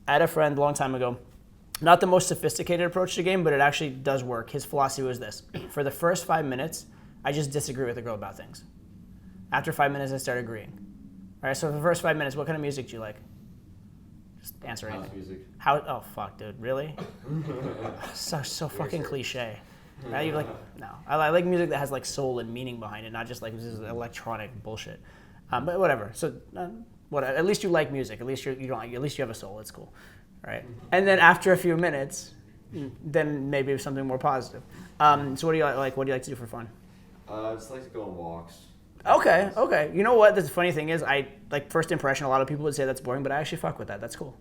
I had a friend a long time ago, not the most sophisticated approach to the game, but it actually does work. His philosophy was this. For the first 5 minutes, I just disagree with the girl about things. After 5 minutes, I start agreeing. All right, so for the first 5 minutes, what kind of music do you like? Just answer anything. House music. Oh, fuck, dude. Really? so fucking cliche. Right? You're like, no. I like music that has like soul and meaning behind it, not just like this is electronic bullshit. But whatever. So, at least you like music. At least you don't. At least you have a soul. It's cool, right? And then after a few minutes, then maybe something more positive. So what do you like? What do you like to do for fun? I just like to go on walks. Okay. You know what? The funny thing is, I like first impression. A lot of people would say that's boring, but I actually fuck with that. That's cool.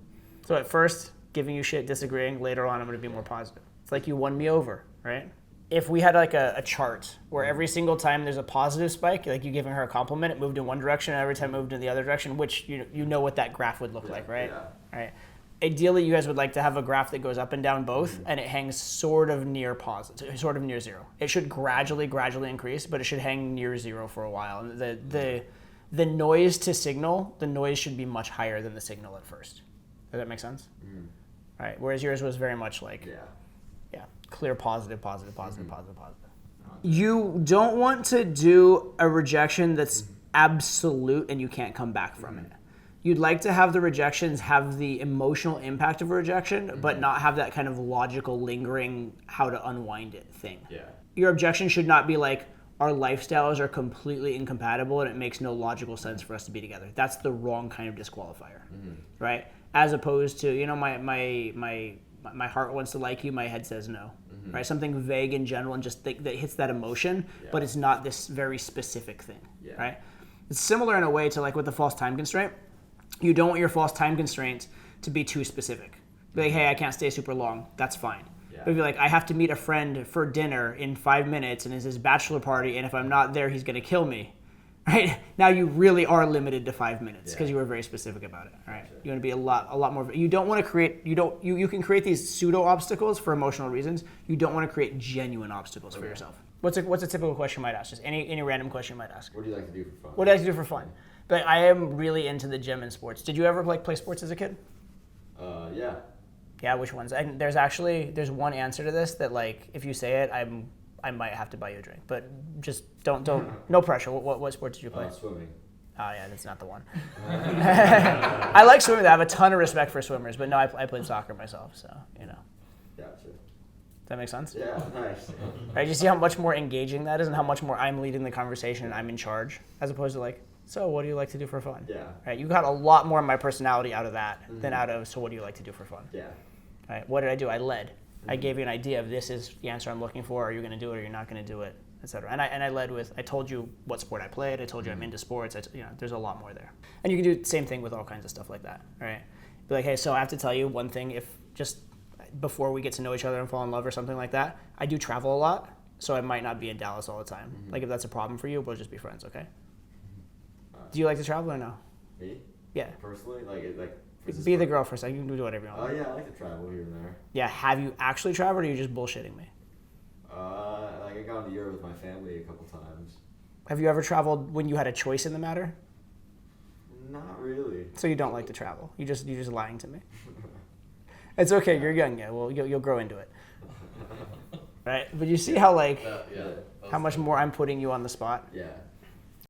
So at first, giving you shit, disagreeing. Later on, I'm going to be more positive. It's like you won me over, right? If we had like a chart where every single time there's a positive spike, like you giving her a compliment, it moved in one direction, and every time it moved in the other direction, which you know what that graph would look like, right? Yeah. Right. Ideally, you guys would like to have a graph that goes up and down both, and it hangs sort of near positive, sort of near zero. It should gradually increase, but it should hang near zero for a while. And the noise to signal, the noise should be much higher than the signal at first. Does that make sense? Mm. Right. Whereas yours was very much like, Yeah. clear positive. You don't want to do a rejection that's absolute and you can't come back from it. You'd like to have the rejections have the emotional impact of a rejection, but not have that kind of logical, lingering, how to unwind it thing. Yeah. Your objection should not be like, our lifestyles are completely incompatible and it makes no logical sense for us to be together. That's the wrong kind of disqualifier, right? As opposed to, my heart wants to like you, my head says no, right? Something vague in general and just that hits that emotion, but it's not this very specific thing, right? It's similar in a way to like with the false time constraint. You don't want your false time constraint to be too specific. Be like, hey, I can't stay super long. That's fine. But if you're like, I have to meet a friend for dinner in 5 minutes and it's his bachelor party, and if I'm not there, he's going to kill me. Right? Now you really are limited to 5 minutes because you were very specific about it. Right? You want to be a lot more. You don't want to create. You can create these pseudo obstacles for emotional reasons. You don't want to create genuine obstacles for yourself. What's a typical question you might ask? Just any random question you might ask. What do you like to do for fun? What do you like to do for fun? But I am really into the gym and sports. Did you ever play sports as a kid? Yeah. Yeah, which ones? There's one answer to this that like if you say it, I might have to buy you a drink. But just don't no pressure. What sport did you play? Swimming. Oh yeah, that's not the one. I like swimming. I have a ton of respect for swimmers, but no, I played soccer myself, so Gotcha. Does that make sense? Yeah, nice. Right? You see how much more engaging that is, and how much more I'm leading the conversation and I'm in charge, as opposed to like, so what do you like to do for fun? Yeah. Right? You got a lot more of my personality out of that than out of, so what do you like to do for fun? Yeah. Right? What did I do? I led. I gave you an idea of this is the answer I'm looking for. Are you going to do it or you're not going to do it, etc. And I led with, I told you what sport I played. I told you I'm into sports. There's a lot more there. And you can do the same thing with all kinds of stuff like that, right? Be like, hey, so I have to tell you one thing. If just before we get to know each other and fall in love or something like that, I do travel a lot, so I might not be in Dallas all the time. Like if that's a problem for you, we'll just be friends, okay? Do you like to travel or no? Me? Yeah. Personally, Be the girl for a second. You can do whatever you want. Oh yeah, I like to travel here and there. Yeah. Have you actually traveled, or are you just bullshitting me? I got to Europe with my family a couple times. Have you ever traveled when you had a choice in the matter? Not really. So you don't like to travel. You're just lying to me. It's okay. You're young. Yeah. Well, you'll grow into it. Right. But you see how how much more I'm putting you on the spot. Yeah.